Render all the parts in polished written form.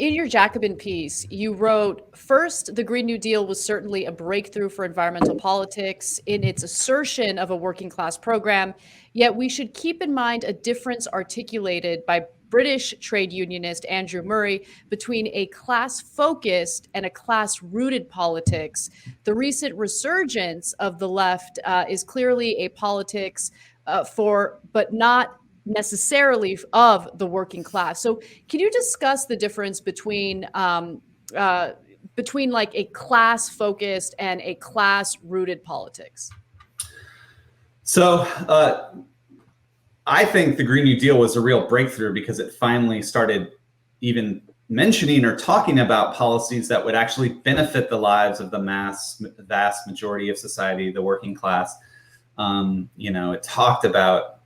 in your Jacobin piece, you wrote, first, the Green New Deal was certainly a breakthrough for environmental politics in its assertion of a working class program, yet we should keep in mind a difference articulated by British trade unionist Andrew Murray between a class-focused and a class-rooted politics. The recent resurgence of the left is clearly a politics for, but not necessarily of the working class. So can you discuss the difference between like a class focused and a class rooted politics? So I think the Green New Deal was a real breakthrough because it finally started even mentioning or talking about policies that would actually benefit the lives of the vast majority of society, the working class. It talked about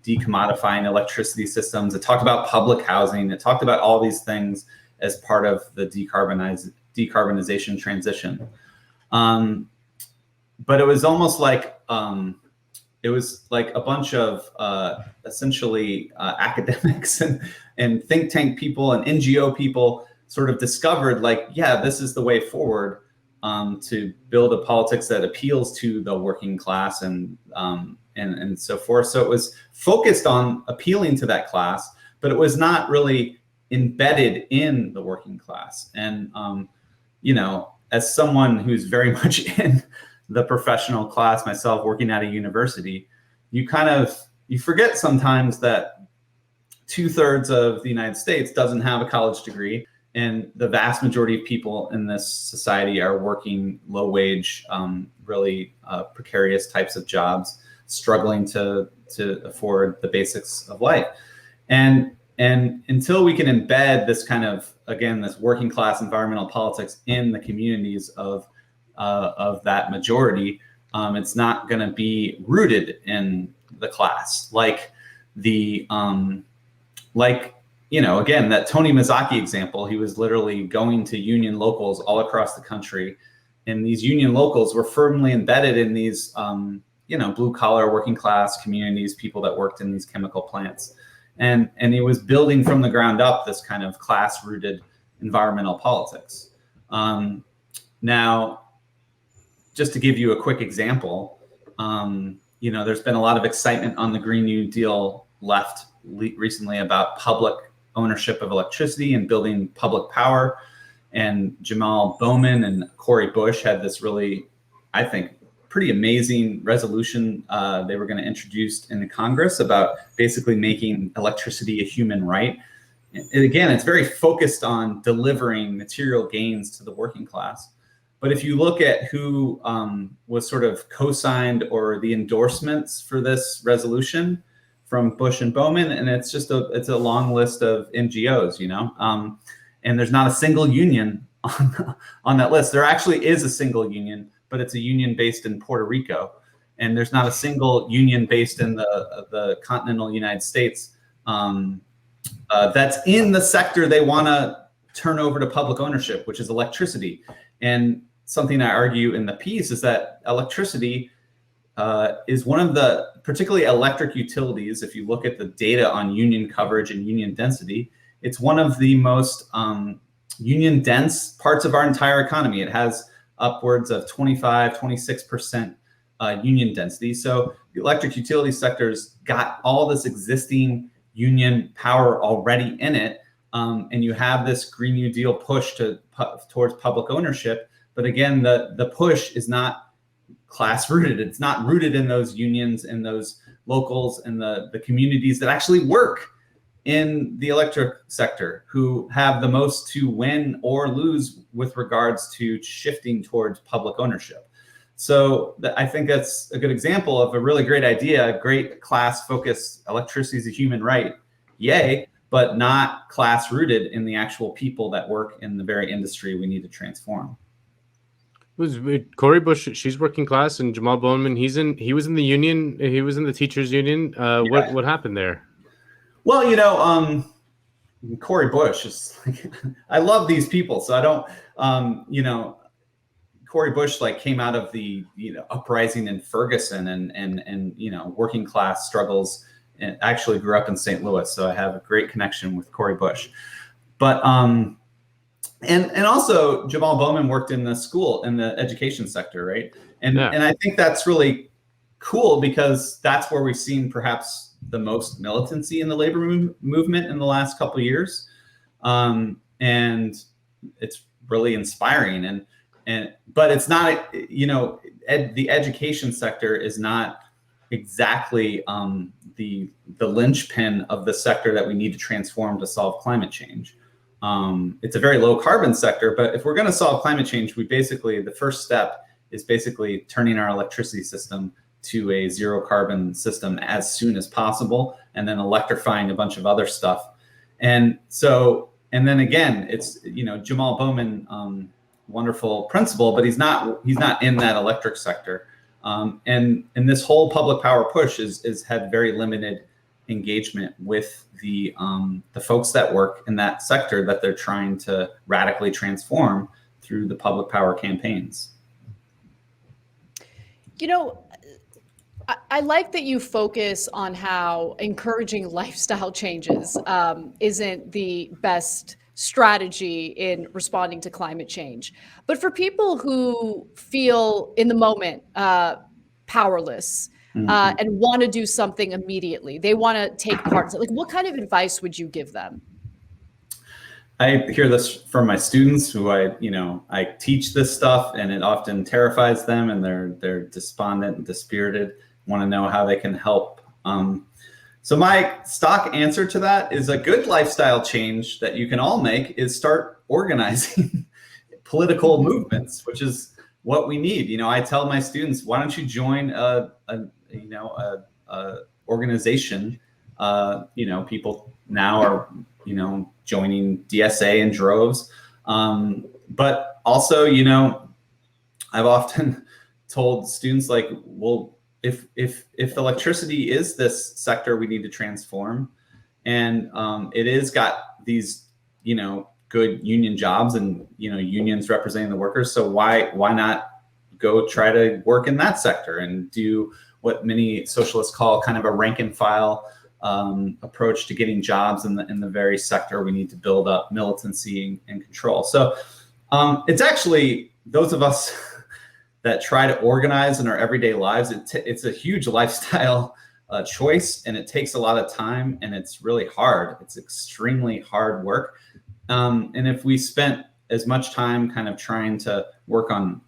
decommodifying electricity systems. It talked about public housing. It talked about all these things as part of the decarbonization transition. But it was almost like a bunch of essentially academics and think tank people and NGO people sort of discovered this is the way forward to build a politics that appeals to the working class and so forth. So it was focused on appealing to that class, but it was not really embedded in the working class. And, as someone who's very much in the professional class myself, working at a university, you forget sometimes that 2/3 of the United States doesn't have a college degree. And the vast majority of people in this society are working low wage, really precarious types of jobs, struggling to afford the basics of life. And until we can embed this kind of, again, this working class environmental politics in the communities of that majority, it's not going to be rooted in the class. Again, that Tony Mazzocchi example, he was literally going to union locals all across the country. And these union locals were firmly embedded in these, blue collar working class communities, people that worked in these chemical plants. And he was building from the ground up this kind of class rooted environmental politics. Now, just to give you a quick example, there's been a lot of excitement on the Green New Deal left recently about public ownership of electricity and building public power. And Jamal Bowman and Cori Bush had this really, I think, pretty amazing resolution they were going to introduce in the Congress about basically making electricity a human right. And again, it's very focused on delivering material gains to the working class. But if you look at who was sort of co-signed or the endorsements for this resolution from Bush and Bowman, and it's a long list of NGOs, and there's not a single union on that list. There actually is a single union, but it's a union based in Puerto Rico, and there's not a single union based in the continental United States that's in the sector they want to turn over to public ownership, which is electricity. And something I argue in the piece is that electricity is one of the, particularly electric utilities, if you look at the data on union coverage and union density, it's one of the most union dense parts of our entire economy. It has upwards of 25, 26% union density. So the electric utility sector's got all this existing union power already in it. And you have this Green New Deal push towards public ownership. But again, the push is not class rooted. It's not rooted in those unions and those locals and the communities that actually work in the electric sector, who have the most to win or lose with regards to shifting towards public ownership. So I think that's a good example of a really great idea, great class focus. Electricity is a human right, yay, but not class rooted in the actual people that work in the very industry we need to transform. Was Cori Bush? She's working class, and Jamal Bowman. He was in the union. He was in the teachers' union. What happened there? Well, Cori Bush is I love these people, so I don't. Cori Bush came out of the uprising in Ferguson and working class struggles and actually grew up in St. Louis, so I have a great connection with Cory Bush. But and also Jamal Bowman worked in the school, in the education sector, right? And I think that's really cool, because that's where we've seen perhaps the most militancy in the labor movement in the last couple of years, and it's really inspiring. But it's not, the education sector is not exactly the linchpin of the sector that we need to transform to solve climate change. It's a very low carbon sector, but if we're going to solve climate change, the first step is basically turning our electricity system to a zero carbon system as soon as possible, and then electrifying a bunch of other stuff. And then again, it's, Jamal Bowman, wonderful principle, but he's not in that electric sector. And this whole public power push is had very limited engagement with the folks that work in that sector that they're trying to radically transform through the public power campaigns. I like that you focus on how encouraging lifestyle changes isn't the best strategy in responding to climate change. But for people who feel in the moment powerless and want to do something immediately, they want to take part. Like, what kind of advice would you give them? I hear this from my students who I teach this stuff, and it often terrifies them, and they're despondent and dispirited, want to know how they can help. So my stock answer to that is a good lifestyle change that you can all make is start organizing political movements, which is what we need. I tell my students, why don't you join a organization? People now are, joining DSA in droves. But also, I've often told students, like, well, if electricity is this sector we need to transform, and it is got these, good union jobs, and, unions representing the workers. So why not go try to work in that sector and do what many socialists call kind of a rank and file approach to getting jobs in the very sector we need to build up militancy and control. So it's actually those of us that try to organize in our everyday lives. It's a huge lifestyle choice, and it takes a lot of time, and it's really hard. It's extremely hard work. And if we spent as much time kind of trying to work on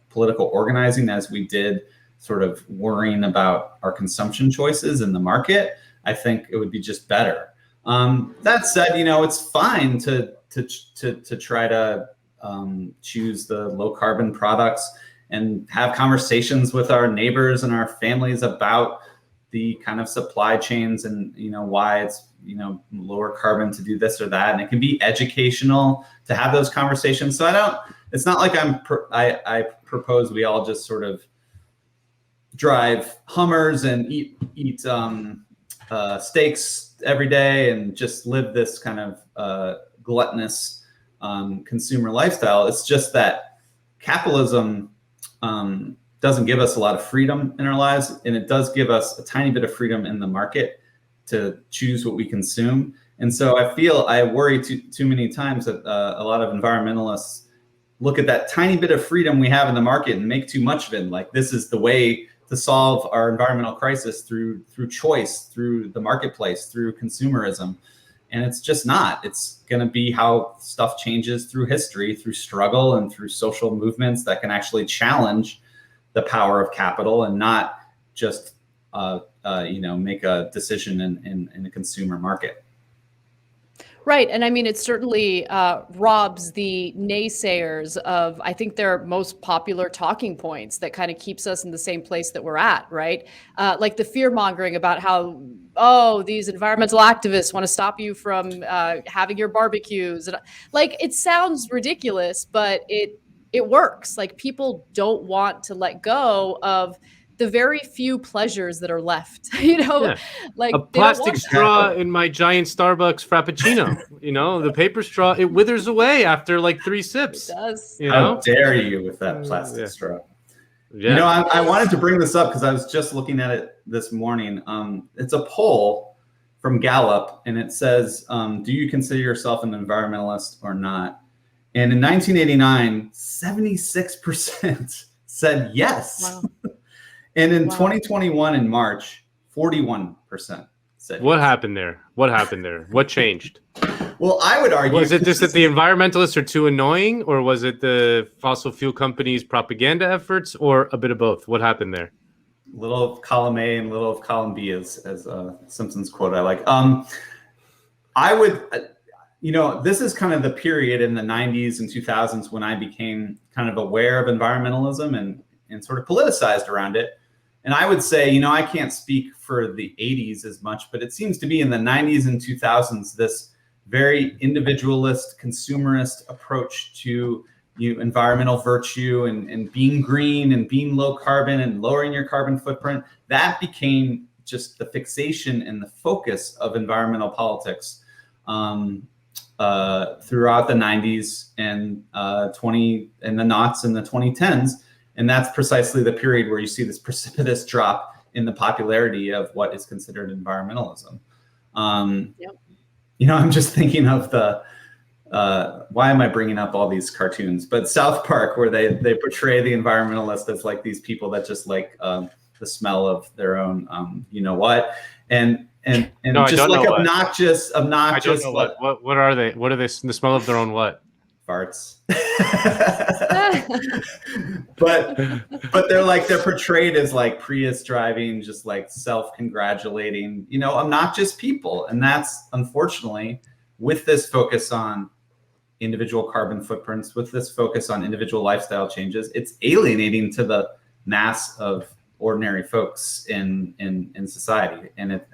political organizing as we did sort of worrying about our consumption choices in the market, I think it would be just better. That said, it's fine to try to choose the low carbon products and have conversations with our neighbors and our families about the kind of supply chains and, why it's, lower carbon to do this or that. And it can be educational to have those conversations. So it's not like I propose we all just sort of drive Hummers and eat steaks every day and just live this kind of gluttonous consumer lifestyle. It's just that capitalism doesn't give us a lot of freedom in our lives, and it does give us a tiny bit of freedom in the market to choose what we consume. And so I worry too many times that a lot of environmentalists look at that tiny bit of freedom we have in the market and make too much of it. Like, this is the way to solve our environmental crisis through choice, through the marketplace, through consumerism. And it's just not. It's going to be how stuff changes through history, through struggle, and through social movements that can actually challenge the power of capital and not just make a decision in a consumer market. Right. And I mean, it certainly robs the naysayers of, I think, their most popular talking points that kind of keeps us in the same place that we're at, right? Like the fear mongering about how, these environmental activists want to stop you from having your barbecues. And, like, it sounds ridiculous, but it works. Like, people don't want to let go of the very few pleasures that are left, like a plastic straw in my giant Starbucks Frappuccino, the paper straw, it withers away after like 3 sips. It does. How dare you with that plastic straw? Yeah. I wanted to bring this up because I was just looking at it this morning. It's a poll from Gallup, and it says, do you consider yourself an environmentalist or not? And in 1989, 76% said yes. Wow. And in Wow. 2021 in March, 41% said What yes. happened there? What changed? Well, I would argue. Was it just that the environmentalists are too annoying, or was it the fossil fuel companies' propaganda efforts, or a bit of both? What happened there? Little of column A and little of column B, as Simpson's quote I like. I would, this is kind of the period in the 90s and 2000s when I became kind of aware of environmentalism and sort of politicized around it. And I would say, I can't speak for the 80s as much, but it seems to be in the 90s and 2000s, this very individualist, consumerist approach to environmental virtue and being green and being low carbon and lowering your carbon footprint. That became just the fixation and the focus of environmental politics throughout the 90s and the noughts and the 2010s. And that's precisely the period where you see this precipitous drop in the popularity of what is considered environmentalism. Yep. I'm just thinking of why am I bringing up all these cartoons? But South Park, where they portray the environmentalist as like these people that just like the smell of their own, and No, just like obnoxious. I don't know what are they? What are they? The smell of their own what? Farts. but they're portrayed as like Prius driving, just like self-congratulating, obnoxious people. And that's unfortunately, with this focus on individual carbon footprints, with this focus on individual lifestyle changes, it's alienating to the mass of ordinary folks in society. And it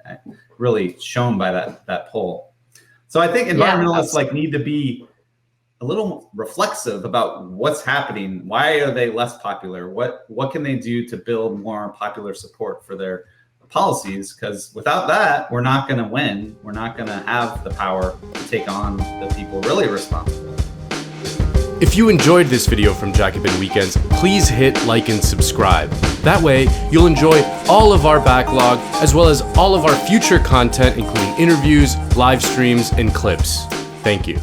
really shown by that poll. So I think environmentalists need to be a little reflexive about what's happening. Why are they less popular? What can they do to build more popular support for their policies? Because without that, we're not going to win. We're not going to have the power to take on the people really responsible. If you enjoyed this video from Jacobin Weekends, please hit like and subscribe. That way, you'll enjoy all of our backlog, as well as all of our future content, including interviews, live streams, and clips. Thank you.